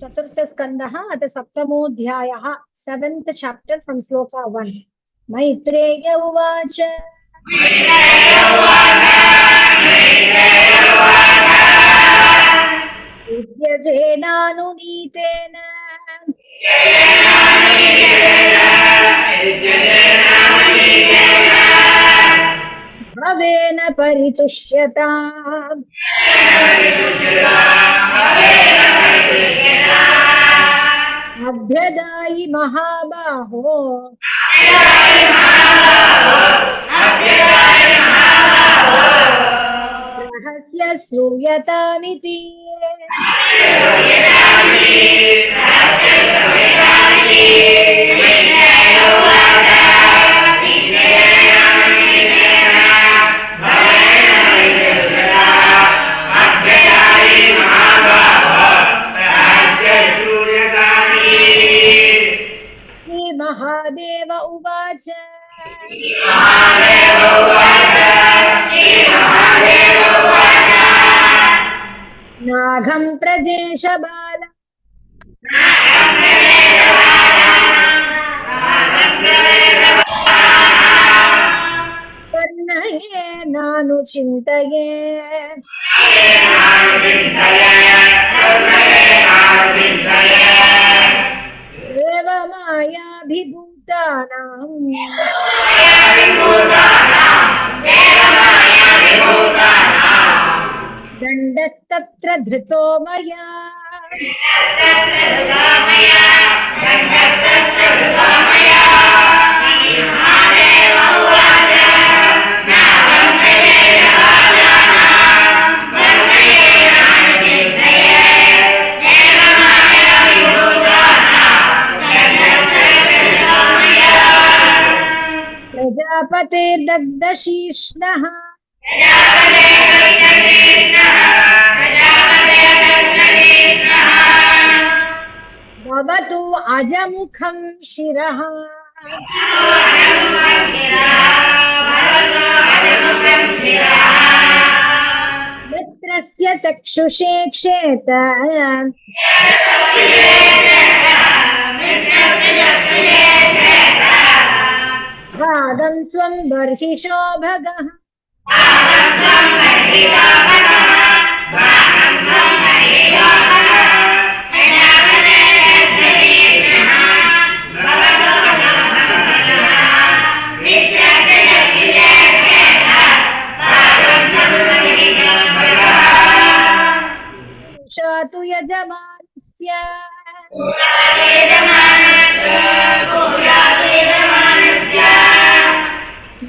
चतुर्थस्कन्धः अथ सप्तमोऽध्यायः 7th chapter from shloka 1 Maitreya उवाच युध्यजेनानुनीतेन भवेन परितुष्यताम् अभ्यदायि महाबाहो रहस्य श्रूयतामिति महादेव उवाच नाघं प्रदेशबाल तन्नये नानुचिन्तये देवमायाभिभूतानां दण्डस्तत्र धृतो मया प्रजापतेर्दग्धशीर्ष्णः भवतु अजमुखं शिरः मित्रस्य चक्षुषे क्षेत भागं स्वं बर्हिषो भगः तु यजमानस्य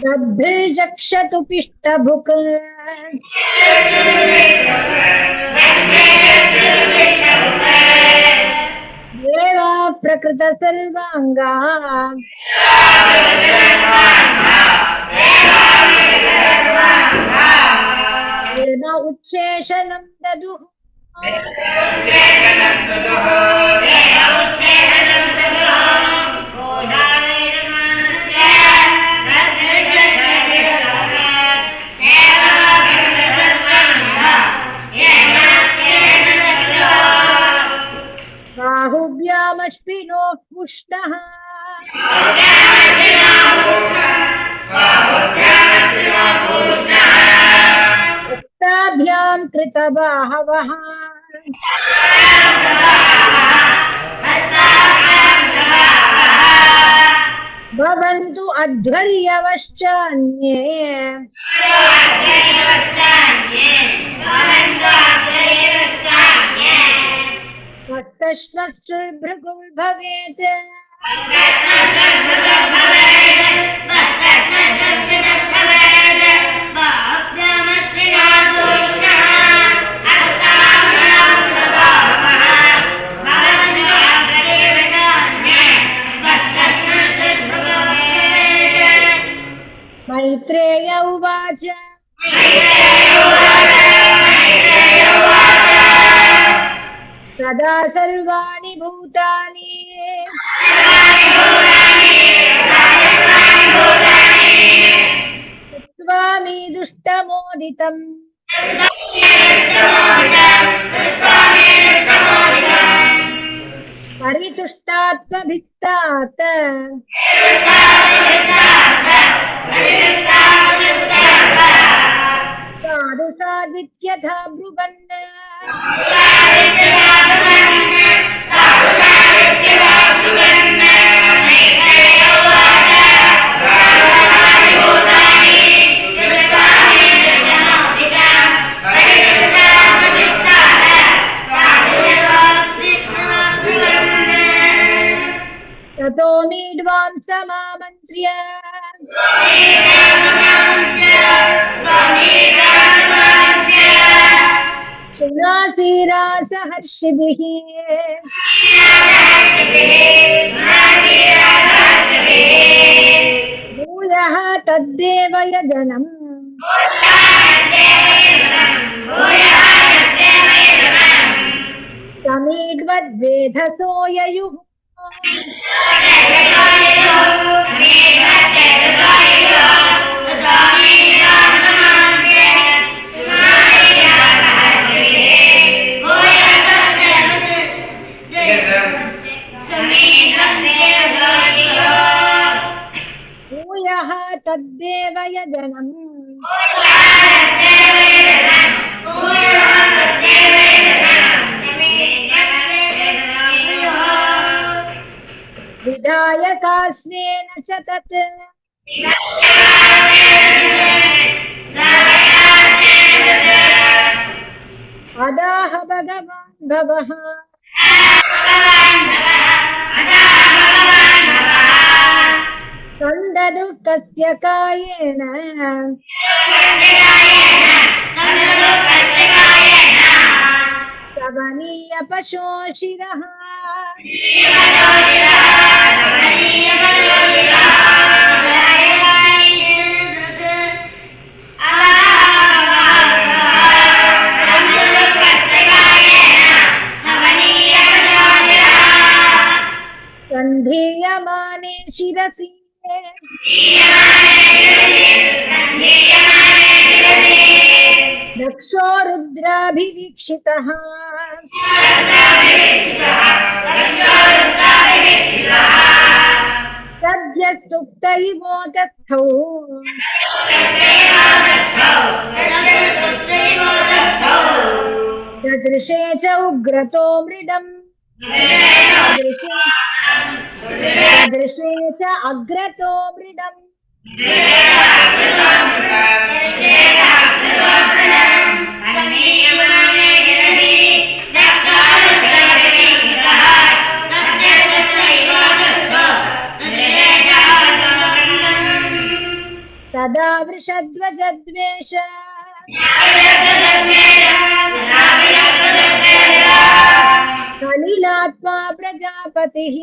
दद्भिर्जक्षतु पिष्टभुक् देवा प्रकृत सर्वांगा येन उच्छेषणं ददुः बाहुभ्यामश्विनोः पुष्टः उक्ताभ्यां कृतबाहवः भवन्तु अध्वर्यवश्चान्ये भक्तश्मश्रुर्भृगुर्भवेत् मैत्रेय उवाच सदा सर्वाणि भूतानि स्वामी दुष्टमोदितम् त्वभित्तात् साधु साधित्यथा ब्रुवन् ततो मीड्वांसमामन्त्र्य सुरासीरासहर्षिभिः भूयः तद्देव यजनम् समीड्वद्वेधसो ययुः भूयः तद्देव यजनम् विधायकास्नेन च तत् अदाह भगवान् भवः स्कन्ददुःखस्य कायेन सवनीय पशो शिरः सन्धीयमाने शिरसि दक्षो रुद्राभिवीक्षितः सद्यः सुप्त इवोतस्थौ ददृशे च उग्रतो मृडम् ददृशे च अग्रतो मृडम् तदा वृषध्वजद्वेष कलिलात्मा प्रजापतिः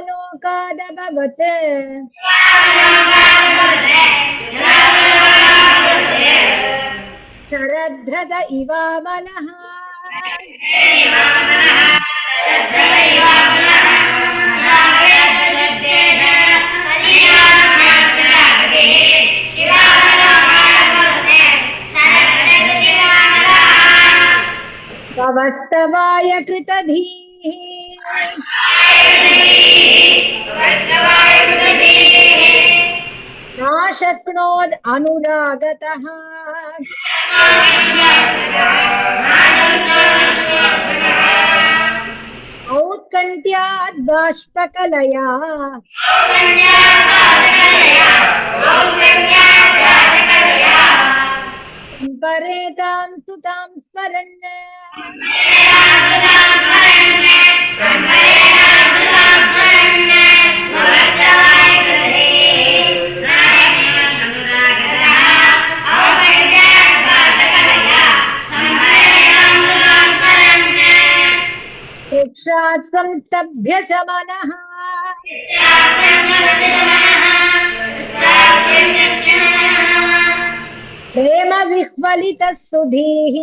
शिवावलोकादभवत् शरध्रद इवामलः पवस्तवाय कृतधीः नाशक्नोद् अनुरागतः औत्कण्ठ्याद् बाष्पकलया परेतां सुतां स्मरन् शिक्षात् संस्तभ्य च मनः प्रेम विह्वलितः सुधीः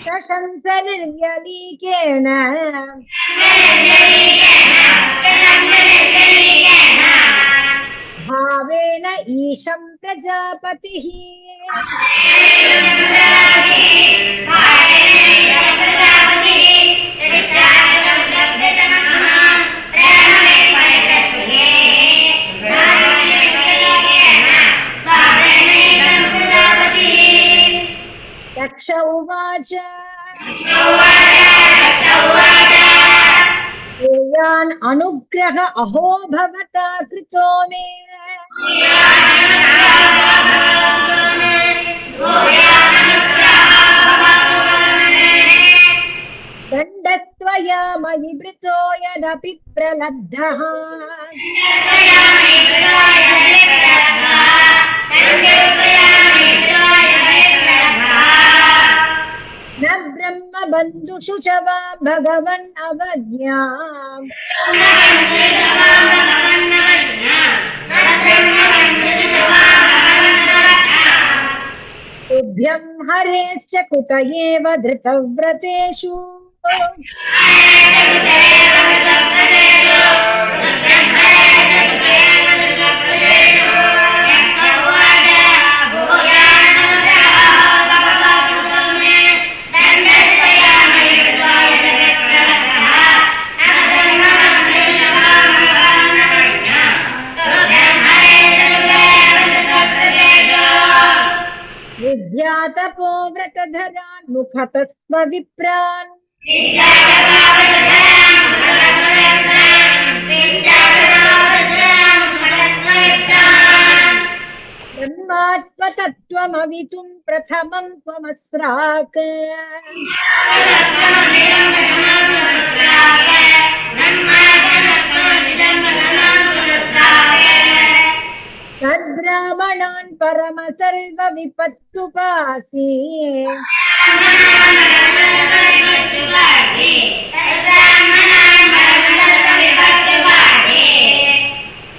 शशंस निर्व्यलीकेन ईशं प्रजापतिः दक्ष उवाच यान् अनुग्रह अहो भवता कृतो मे दण्डत्वया मयि वृतो यदपि प्रलब्धः न ब्रह्मबन्धुषु च वा भगवन् अवज्ञाम् तुभ्यं हरेश्च कुत एव धृतव्रतेषु विद्यातपो व्रतधरान् मुखतस्व विप्रान् ब्रह्मात्मतत्त्वमवितुं प्रथमं त्वमस्राक् तद्ब्राह्मणान् परम सर्वविपत्सुपासि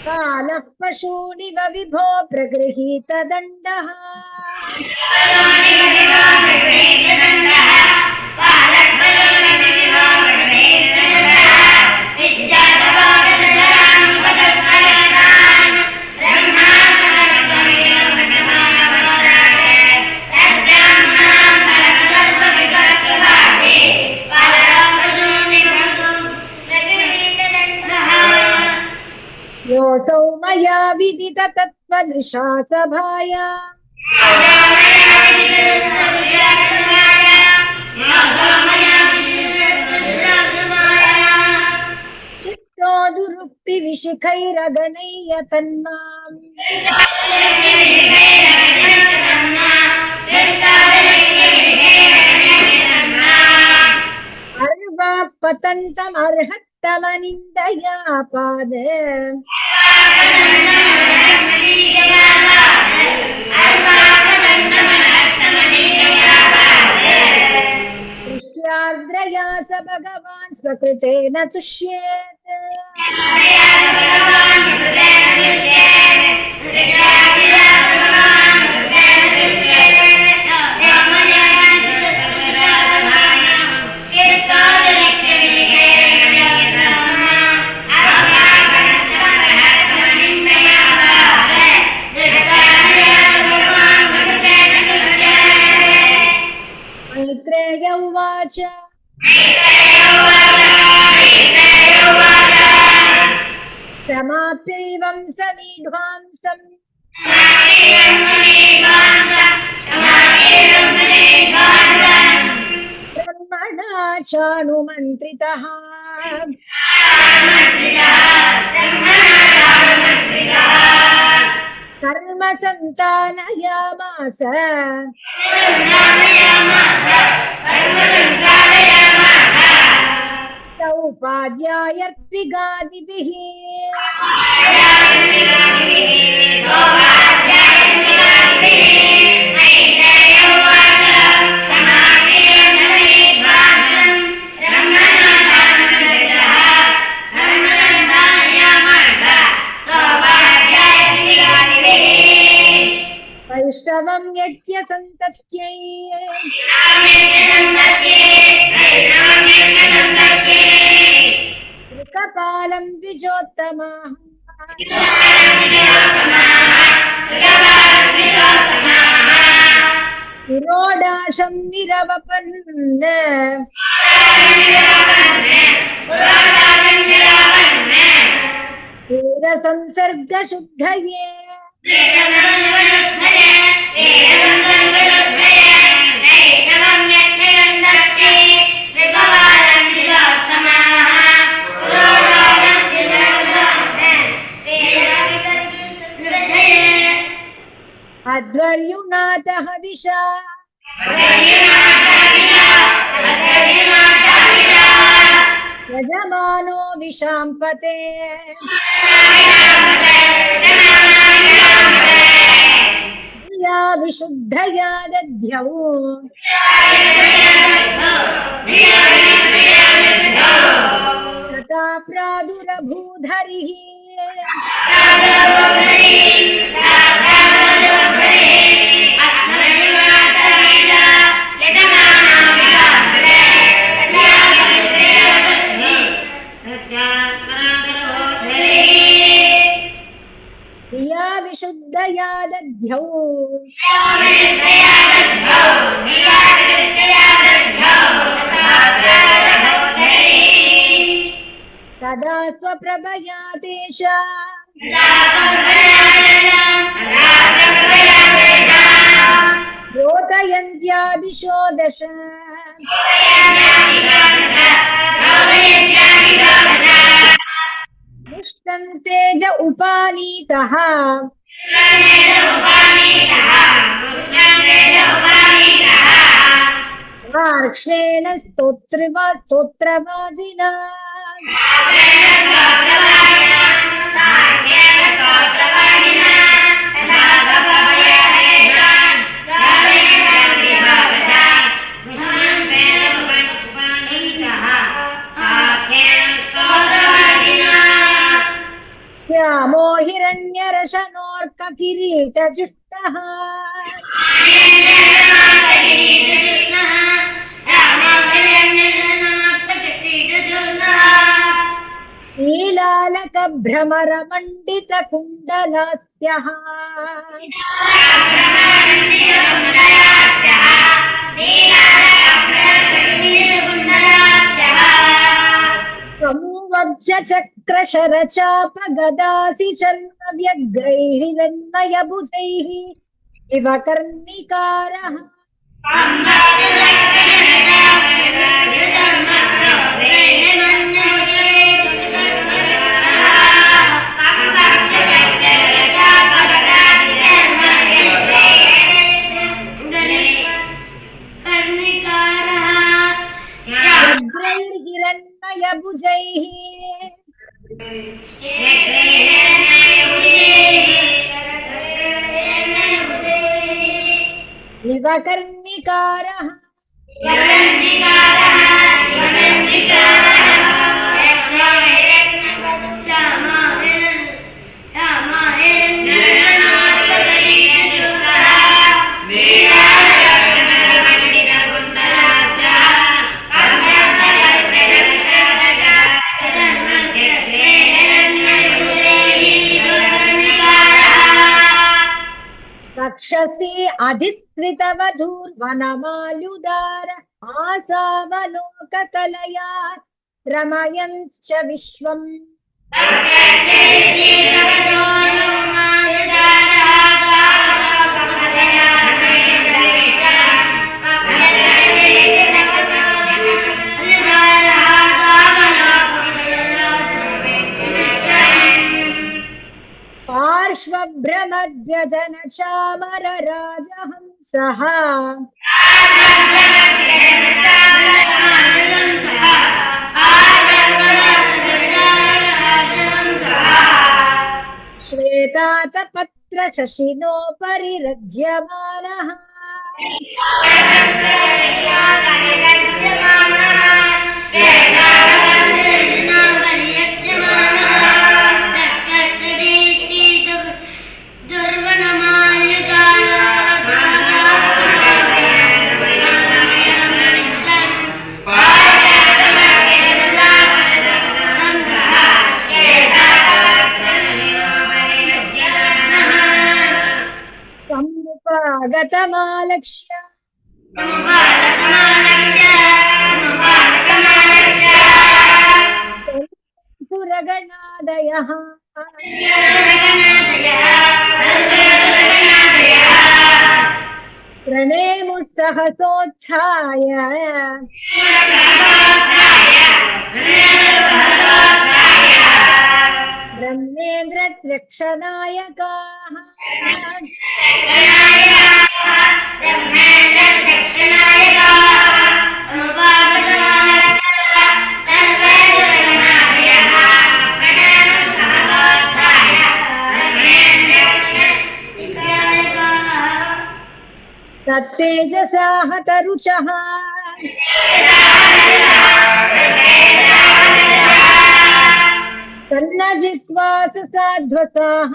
कालः पशूनिव विभो प्रगृहीतदण्डः योऽसौ मया विदित तत्त्वदृशा सभायाम् चित्तो दुरुक्तिविशिखैरगणय्य तन्माम् अर्वापतन्तमर्हत्तमनिन्दया पाद दृष्ट्यार्द्रया स भगवान् स्वकृतेन तुष्येत् मैत्रेय उवाच समाप्यैवं समीढ्वांसम् ब्रह्मणा चानुमन्त्रितः कर्म सन्तानयामास सौपाध्यायत्विगादिभिः वैष्णवं यज्ञ सन्तत्यै कृकपालं द्विजोत्तमाः पुरोडाशं निरवपन् वेदसंसर्गशुद्धये अध्वर्युनाथः दिशा यजमानो विशाम्पते या विशुद्धया दध्यौ तथा प्रादुरभूधरिः या विशुद्धया दध्यौ तदा स्वप्रभया तेषा द्योतयन्त्या दिशो दश दुष्टं तेज उपानीतः वार्ष्णेन स्तोत्रवादिना श्यामो हिरण्यरशनोर्ककिरीटजुष्टः नीलालकभ्रमरमण्डितकुण्डलास्यः संवज्य चक्रशरचापगदासि शर्मव्यग्रैः हिरण्मयभुजैः इव कर्णिकारः हिरण्मयभुजैः इव कर्णिकारः रक्षसि अधिस्त्रितवधूर्वनमाल्युदार आसावलोककलया रमयंश्च विश्वम् पार्श्वभ्रमद्व्यजन चामर राजहंसः श्वेतातपत्र शशिनोपरिरज्यमानः समुपागतमालक्ष्य सुरगणादयः प्रणेमुत्सहसोत्थाय ब्रह्मेन्द्रत्रक्षनायकाः तत्तेजसा हतरुचः तन्नजित्वा सुसाध्वसाः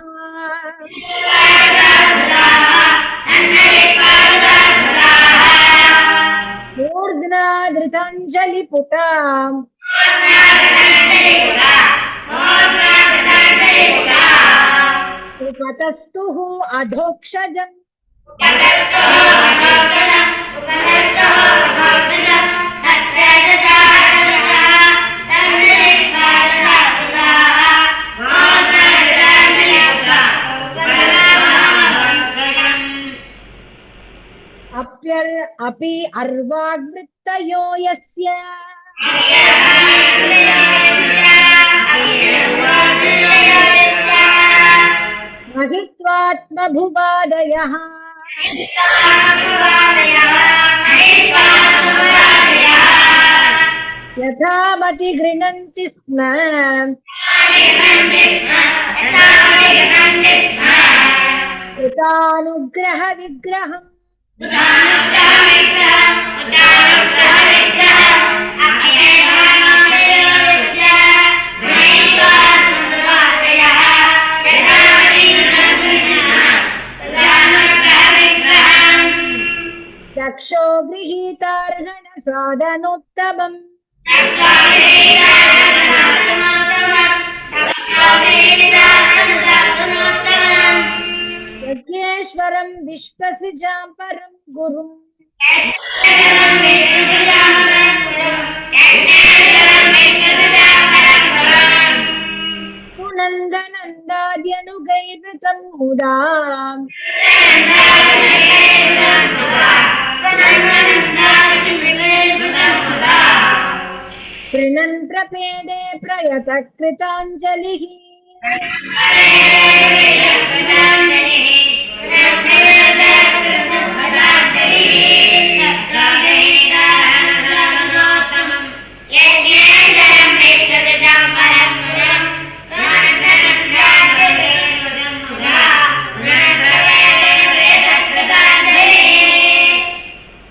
मूर्ध्ना धृताञ्जलिपुटाम् उपतस्तुः अधोक्षजम् अपि अर्वाग्वृत्तयो यस्य महित्वात्मभुवादयः यथामति गृह्णन्ति स्म कृतानुग्रह विग्रहम् दक्षो गृहीतार्हण साधनोत्तमम् यज्ञेश्वरं विश्वसिजां परं गुरुम् सुनन्दनन्दाद्यनुगैर्वृतं मुदा कृणन् प्रपेदे प्रयतः कृताञ्जलिः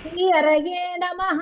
श्री हरये नमः।